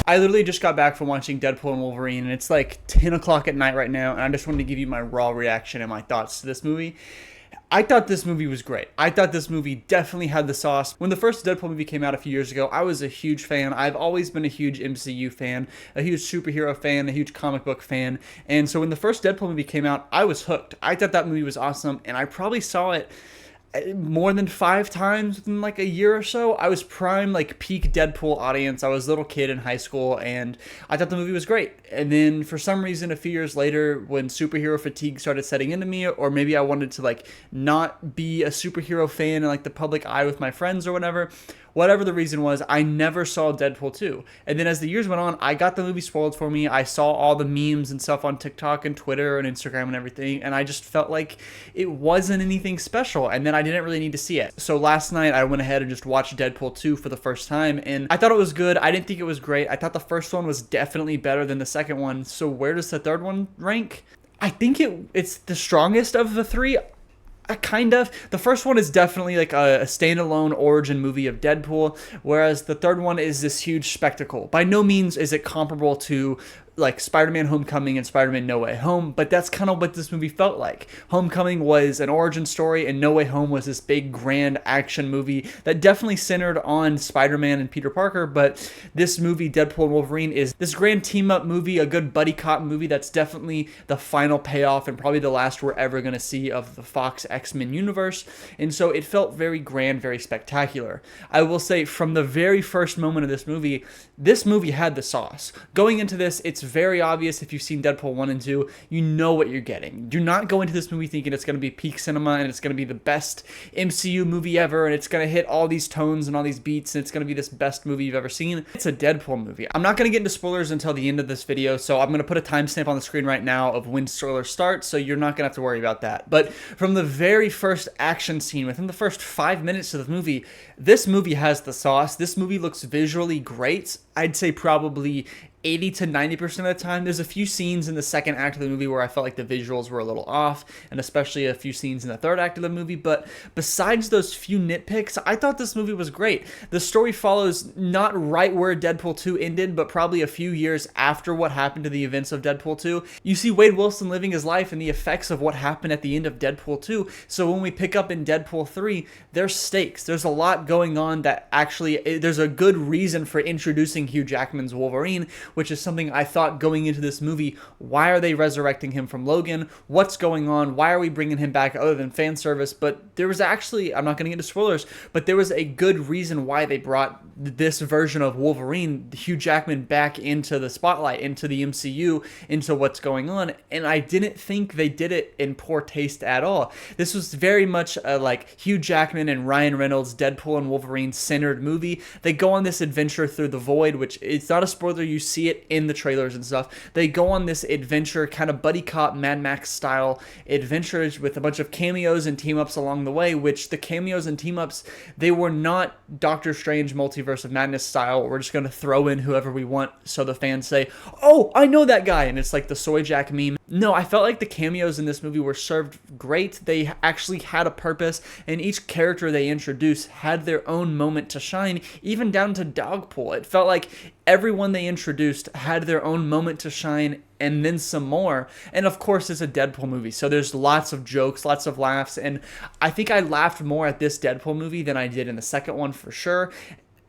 I literally just got back from watching Deadpool and Wolverine, and it's like 10 o'clock at night right now, and I just wanted to give you my raw reaction and my thoughts to this movie. I thought this movie was great. I thought this movie definitely had the sauce. When the first Deadpool movie came out a few years ago, I was a huge fan. I've always been a huge MCU fan, a huge superhero fan, a huge comic book fan. And so when the first Deadpool movie came out, I was hooked. I thought that movie was awesome, and I probably saw it more than 5 times within like a year or so. I was prime like peak Deadpool audience. I was a little kid in high school, and I thought the movie was great. And then for some reason a few years later, when superhero fatigue started setting into me, or maybe I wanted to like not be a superhero fan in like the public eye with my friends or whatever the reason was, I never saw Deadpool 2. And then as the years went on, I got the movie spoiled for me. I saw all the memes and stuff on TikTok and Twitter and Instagram and everything, and I just felt like it wasn't anything special, and then I didn't really need to see it. So last night I went ahead and just watched Deadpool 2 for the first time, and I thought it was good. I didn't think it was great. I thought the first one was definitely better than the second one. So where does the third one rank? I think it's the strongest of the three. Kind of. The first one is definitely like a standalone origin movie of Deadpool, whereas the third one is this huge spectacle. By no means is it comparable to like Spider-Man Homecoming and Spider-Man No Way Home, but that's kind of what this movie felt like. Homecoming was an origin story, and No Way Home was this big grand action movie that definitely centered on Spider-Man and Peter Parker, but this movie, Deadpool and Wolverine, is this grand team-up movie, a good buddy cop movie that's definitely the final payoff and probably the last we're ever going to see of the Fox X-Men universe, and so it felt very grand, very spectacular. I will say, from the very first moment of this movie had the sauce. Going into this, it's very obvious. If you've seen Deadpool 1 and 2, you know what you're getting. Do not go into this movie thinking it's going to be peak cinema and it's going to be the best MCU movie ever and it's going to hit all these tones and all these beats and it's going to be this best movie you've ever seen. It's a Deadpool movie. I'm not going to get into spoilers until the end of this video, so I'm going to put a timestamp on the screen right now of when spoilers start, so you're not going to have to worry about that. But from the very first action scene, within the first 5 minutes of the movie, this movie has the sauce. This movie looks visually great. I'd say probably 80 to 90% of the time. There's a few scenes in the second act of the movie where I felt like the visuals were a little off, and especially a few scenes in the third act of the movie, but besides those few nitpicks, I thought this movie was great. The story follows not right where Deadpool 2 ended, but probably a few years after what happened to the events of Deadpool 2. You see Wade Wilson living his life and the effects of what happened at the end of Deadpool 2, so when we pick up in Deadpool 3, there's stakes. There's a lot going on that actually, there's a good reason for introducing Hugh Jackman's Wolverine, which is something I thought going into this movie. Why are they resurrecting him from Logan? What's going on? Why are we bringing him back other than fan service? But there was actually, I'm not going to get into spoilers, but there was a good reason why they brought this version of Wolverine, Hugh Jackman, back into the spotlight, into the MCU, into what's going on. And I didn't think they did it in poor taste at all. This was very much like Hugh Jackman and Ryan Reynolds, Deadpool and Wolverine centered movie. They go on this adventure through the void, which it's not a spoiler, you see it in the trailers and stuff. They go on this adventure, kind of buddy cop Mad Max style adventures with a bunch of cameos and team ups along the way, which the cameos and team ups, they were not Doctor Strange Multiverse of Madness style. We're just going to throw in whoever we want so the fans say, oh, I know that guy, and it's like the Soy Jack meme. No, I felt like the cameos in this movie were served great. They actually had a purpose, and each character they introduced had their own moment to shine, even down to Dogpool. It felt like everyone they introduced had their own moment to shine, and then some more. And of course, it's a Deadpool movie, so there's lots of jokes, lots of laughs, and I think I laughed more at this Deadpool movie than I did in the second one for sure.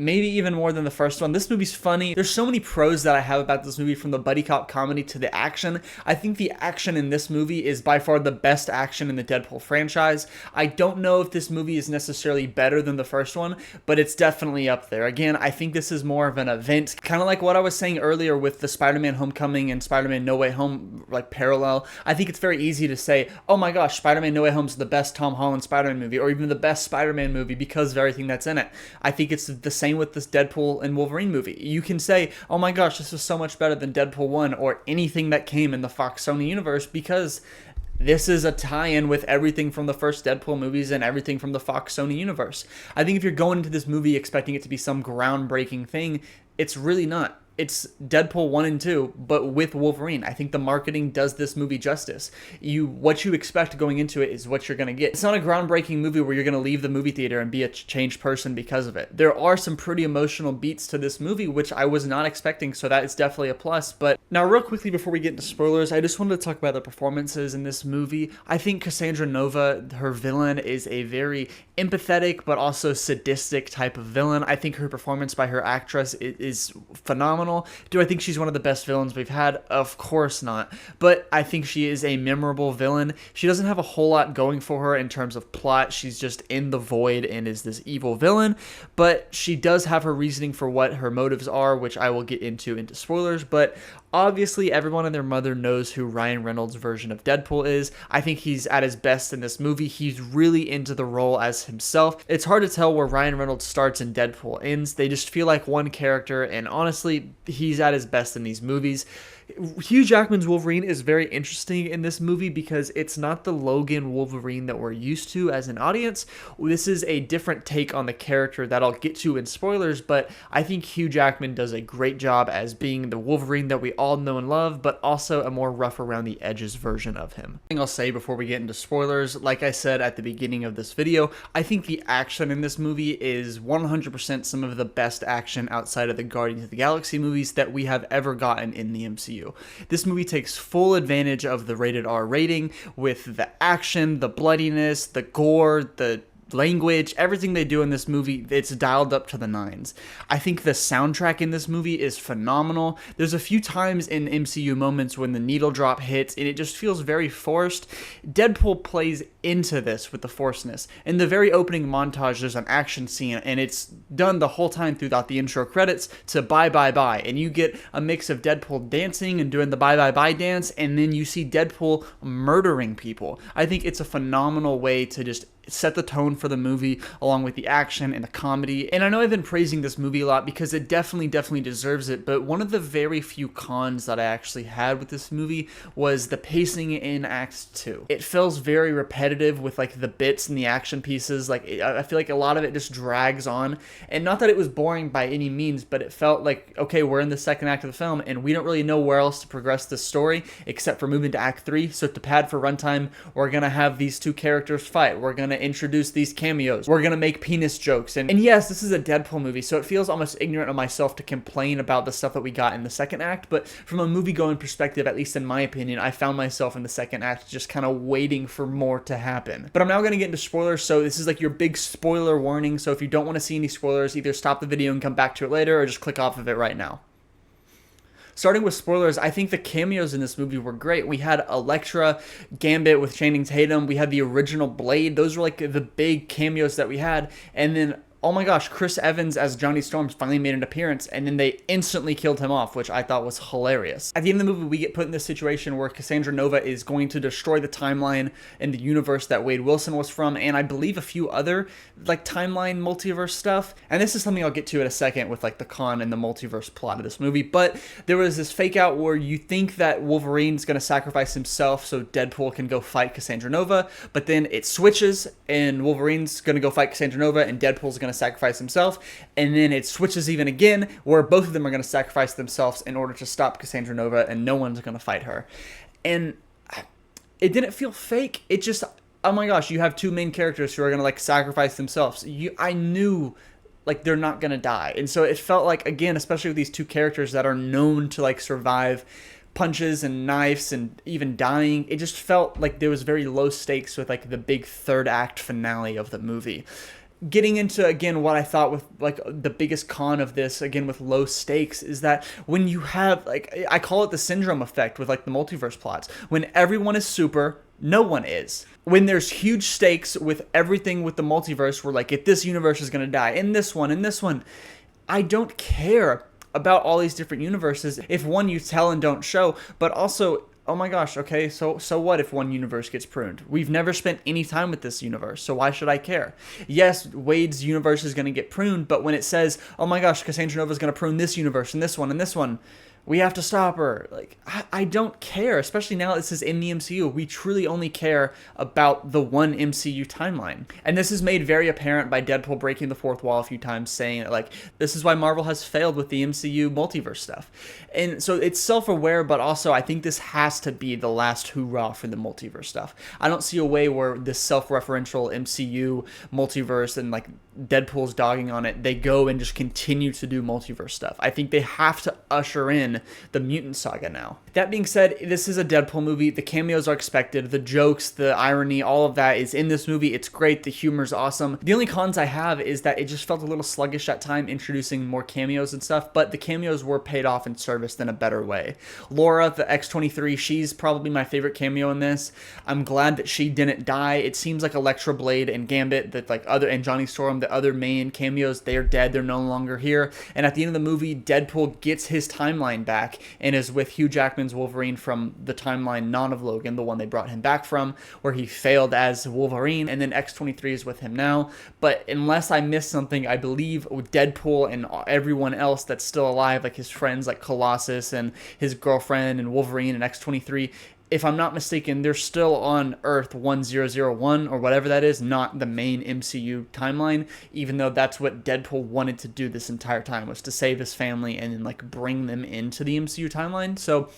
Maybe even more than the first one. This movie's funny. There's so many pros that I have about this movie, from the buddy cop comedy to the action. I think the action in this movie is by far the best action in the Deadpool franchise. I don't know if this movie is necessarily better than the first one, but it's definitely up there. Again, I think this is more of an event, kind of like what I was saying earlier with the Spider-Man Homecoming and Spider-Man No Way Home like parallel. I think it's very easy to say, oh my gosh, Spider-Man No Way Home is the best Tom Holland Spider-Man movie, or even the best Spider-Man movie because of everything that's in it. I think it's the same with this Deadpool and Wolverine movie. You can say, oh my gosh, this is so much better than Deadpool 1 or anything that came in the Fox Sony universe, because this is a tie-in with everything from the first Deadpool movies and everything from the Fox Sony universe. I think if you're going into this movie expecting it to be some groundbreaking thing, it's really not. it's Deadpool 1 and 2, but with Wolverine. I think the marketing does this movie justice. What you expect going into it is what you're going to get. It's not a groundbreaking movie where you're going to leave the movie theater and be a changed person because of it. There are some pretty emotional beats to this movie, which I was not expecting, so that is definitely a plus. But now, real quickly before we get into spoilers, I just wanted to talk about the performances in this movie. I think Cassandra Nova, her villain, is a very empathetic but also sadistic type of villain. I think her performance by her actress is phenomenal. Do I think she's one of the best villains we've had? Of course not. But I think she is a memorable villain. She doesn't have a whole lot going for her in terms of plot. She's just in the void and is this evil villain. But she does have her reasoning for what her motives are, which I will get into spoilers. But obviously, everyone and their mother knows who Ryan Reynolds' version of Deadpool is. I think he's at his best in this movie. He's really into the role as himself. It's hard to tell where Ryan Reynolds starts and Deadpool ends. They just feel like one character, and honestly, he's at his best in these movies. Hugh Jackman's Wolverine is very interesting in this movie because it's not the Logan Wolverine that we're used to as an audience. This is a different take on the character that I'll get to in spoilers, but I think Hugh Jackman does a great job as being the Wolverine that we all know and love, but also a more rough around the edges version of him. Thing I'll say before we get into spoilers, like I said at the beginning of this video, I think the action in this movie is 100% some of the best action outside of the Guardians of the Galaxy movies that we have ever gotten in the MCU. This movie takes full advantage of the rated R rating with the action, the bloodiness, the gore, the language, everything they do in this movie, it's dialed up to the nines. I think the soundtrack in this movie is phenomenal. There's a few times in MCU moments when the needle drop hits and it just feels very forced. Deadpool plays into this with the forcedness. In the very opening montage, there's an action scene and it's done the whole time throughout the intro credits to bye bye bye, and you get a mix of Deadpool dancing and doing the bye bye bye dance, and then you see Deadpool murdering people. I think it's a phenomenal way to just set the tone for the movie along with the action and the comedy. And I know I've been praising this movie a lot because it definitely deserves it, but one of the very few cons that I actually had with this movie was the pacing in Act 2. It feels very repetitive with like the bits and the action pieces. Like I feel like a lot of it just drags on, and not that it was boring by any means, but it felt like, okay, we're in the second act of the film and we don't really know where else to progress this story except for moving to Act 3. So to pad for runtime, we're gonna have these two characters fight. We're gonna introduce these cameos. We're gonna make penis jokes. And yes, this is a Deadpool movie, so it feels almost ignorant of myself to complain about the stuff that we got in the second act, but from a movie-going perspective, at least in my opinion, I found myself in the second act just kind of waiting for more to happen. But I'm now gonna get into spoilers, so this is like your big spoiler warning, so if you don't want to see any spoilers, either stop the video and come back to it later, or just click off of it right now. Starting with spoilers, I think the cameos in this movie were great. We had Elektra, Gambit with Channing Tatum. We had the original Blade. Those were like the big cameos that we had. And then, oh my gosh, Chris Evans as Johnny Storm finally made an appearance, and then they instantly killed him off, which I thought was hilarious. At the end of the movie, we get put in this situation where Cassandra Nova is going to destroy the timeline and the universe that Wade Wilson was from, and I believe a few other like timeline multiverse stuff. And this is something I'll get to in a second with like the con and the multiverse plot of this movie. But there was this fake out where you think that Wolverine's going to sacrifice himself so Deadpool can go fight Cassandra Nova, but then it switches and Wolverine's going to go fight Cassandra Nova and Deadpool's going to sacrifice himself, and then it switches even again where both of them are going to sacrifice themselves in order to stop Cassandra Nova, and no one's going to fight her. And it didn't feel fake. It just, oh my gosh, you have two main characters who are going to like sacrifice themselves. I knew like they're not going to die, and so it felt like, again, especially with these two characters that are known to like survive punches and knives and even dying, it just felt like there was very low stakes with like the big third act finale of the movie. Getting into, again, what I thought with like the biggest con of this, again with low stakes, is that when you have, like, I call it the syndrome effect with like the multiverse plots. When everyone is super, no one is. When there's huge stakes with everything with the multiverse, we're like, if this universe is going to die, in this one, I don't care about all these different universes if one you tell and don't show, but also, oh my gosh, okay, so what if one universe gets pruned? We've never spent any time with this universe, so why should I care? Yes, Wade's universe is going to get pruned, but when it says, oh my gosh, Cassandra Nova is going to prune this universe and this one, we have to stop her. Like, I don't care, especially now this is in the MCU. We truly only care about the one MCU timeline. And this is made very apparent by Deadpool breaking the fourth wall a few times, saying that, like, this is why Marvel has failed with the MCU multiverse stuff. And so it's self-aware, but also I think this has to be the last hoorah for the multiverse stuff. I don't see a way where this self-referential MCU multiverse and, like, Deadpool's dogging on it, they go and just continue to do multiverse stuff. I think they have to usher in the mutant saga now. That being said, this is a Deadpool movie. The cameos are expected. The jokes, the irony, all of that is in this movie. It's great. The humor's awesome. The only cons I have is that it just felt a little sluggish at time introducing more cameos and stuff, but the cameos were paid off in service in a better way. Laura, the X-23, she's probably my favorite cameo in this. I'm glad that she didn't die. It seems like Elektra, Blade, and Gambit, that like other, and Johnny Storm, the other main cameos, they're dead. They're no longer here. And at the end of the movie, Deadpool gets his timeline back and is with Hugh Jackman's Wolverine from the timeline non of Logan, the one they brought him back from, where he failed as Wolverine, and then X-23 is with him now. But unless I missed something, I believe Deadpool and everyone else that's still alive, like his friends like Colossus and his girlfriend and Wolverine and X-23, if I'm not mistaken, they're still on Earth 1001 or whatever that is, not the main MCU timeline, even though that's what Deadpool wanted to do this entire time, was to save his family and then like bring them into the MCU timeline. So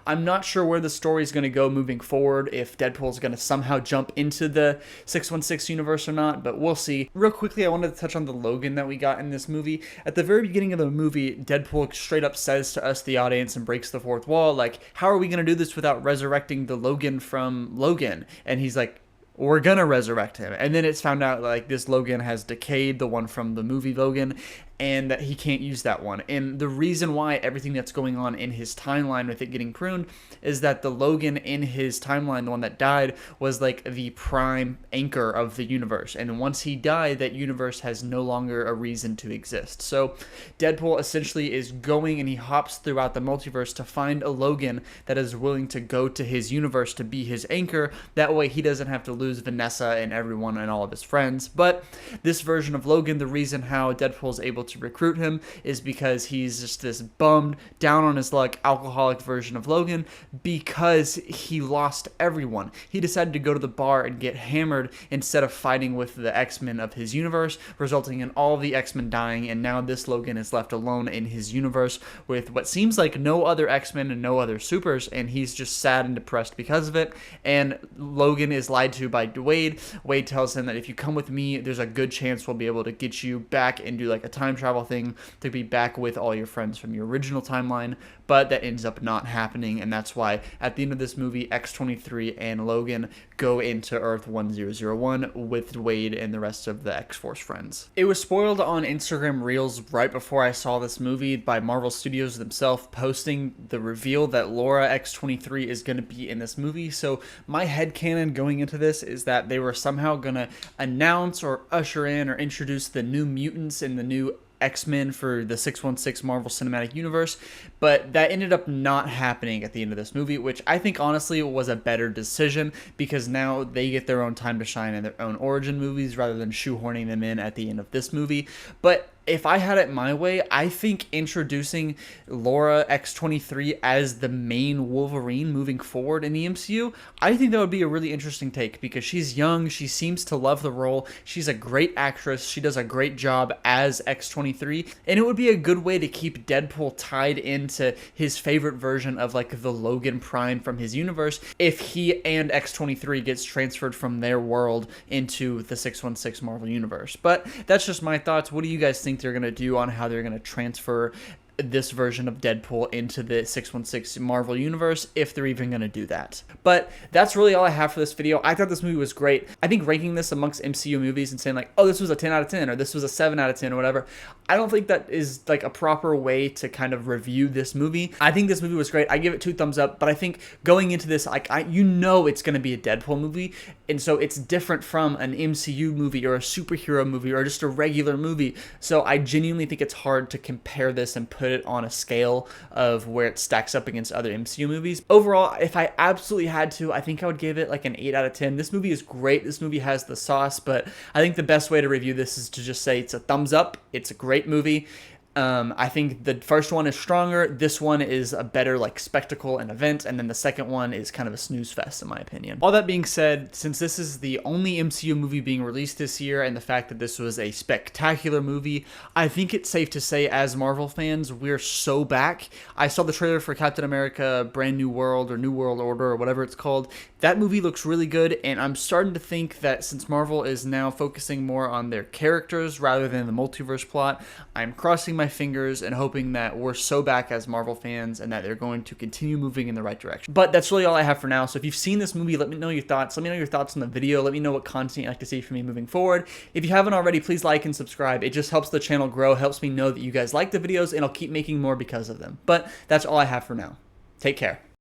I'm not sure where the story is going to go moving forward, if Deadpool is going to somehow jump into the 616 universe or not, but we'll see. Real quickly, I wanted to touch on the Logan that we got in this movie. At the very beginning of the movie, Deadpool straight up says to us, the audience, and breaks the fourth wall, like, how are we going to do this without resurrecting the Logan from Logan? And he's like, we're gonna resurrect him. And then it's found out like this Logan has decayed, the one from the movie Logan, and that he can't use that one. And the reason why everything that's going on in his timeline with it getting pruned is that the Logan in his timeline, the one that died, was like the prime anchor of the universe. And once he died, that universe has no longer a reason to exist. So Deadpool essentially is going and he hops throughout the multiverse to find a Logan that is willing to go to his universe to be his anchor. That way he doesn't have to lose Vanessa and everyone and all of his friends. But this version of Logan, the reason how Deadpool's able to recruit him is because he's just this bummed, down on his luck, alcoholic version of Logan, because he lost everyone. He decided to go to the bar and get hammered instead of fighting with the X-Men of his universe, resulting in all the X-Men dying, and now this Logan is left alone in his universe with what seems like no other X-Men and no other supers, and he's just sad and depressed because of it. And Logan is lied to by Wade. Wade tells him that if you come with me, there's a good chance we'll be able to get you back and do like a time travel thing to be back with all your friends from your original timeline, but that ends up not happening, and that's why at the end of this movie, X-23 and Logan go into Earth 1001 with Wade and the rest of the X-Force friends. It was spoiled on Instagram Reels right before I saw this movie by Marvel Studios themselves, posting the reveal that Laura X-23 is going to be in this movie. So my headcanon going into this is that they were somehow going to announce or usher in or introduce the new mutants and the new X-Men for the 616 Marvel Cinematic Universe, but that ended up not happening at the end of this movie, which I think honestly was a better decision, because now they get their own time to shine in their own origin movies rather than shoehorning them in at the end of this movie. But if I had it my way, I think introducing Laura X-23 as the main Wolverine moving forward in the MCU, I think that would be a really interesting take, because she's young, she seems to love the role, she's a great actress, she does a great job as X-23, and it would be a good way to keep Deadpool tied into his favorite version of like the Logan Prime from his universe if he and X-23 gets transferred from their world into the 616 Marvel Universe. But that's just my thoughts. What do you guys think they're going to do on how they're going to transfer this version of Deadpool into the 616 Marvel Universe, if they're even going to do that? But that's really all I have for this video. I thought this movie was great. I think ranking this amongst MCU movies and saying like, oh, this was a 10 out of 10 or this was a 7 out of 10 or whatever, I don't think that is like a proper way to kind of review this movie. I think this movie was great. I give it 2 thumbs up, but I think going into this, like, you know it's going to be a Deadpool movie, and so it's different from an MCU movie or a superhero movie or just a regular movie. So I genuinely think it's hard to compare this and put it on a scale of where it stacks up against other MCU movies. Overall, if I absolutely had to, I think I would give it like an 8 out of 10. This movie is great. This movie has the sauce, but I think the best way to review this is to just say it's a thumbs up. It's a great movie. I think the first one is stronger. This one is a better like spectacle and event, and then the second one is kind of a snooze fest in my opinion. All that being said, since this is the only MCU movie being released this year, and the fact that this was a spectacular movie, I think it's safe to say as Marvel fans, we're so back. I saw the trailer for Captain America Brand New World or New World Order or whatever it's called. That movie looks really good, and I'm starting to think that since Marvel is now focusing more on their characters rather than the multiverse plot, I'm crossing my fingers and hoping that we're so back as Marvel fans and that they're going to continue moving in the right direction. But that's really all I have for now. So if you've seen this movie, let me know your thoughts. Let me know your thoughts on the video. Let me know what content you'd like to see from me moving forward. If you haven't already, please like and subscribe. It just helps the channel grow, helps me know that you guys like the videos, and I'll keep making more because of them. But that's all I have for now. Take care.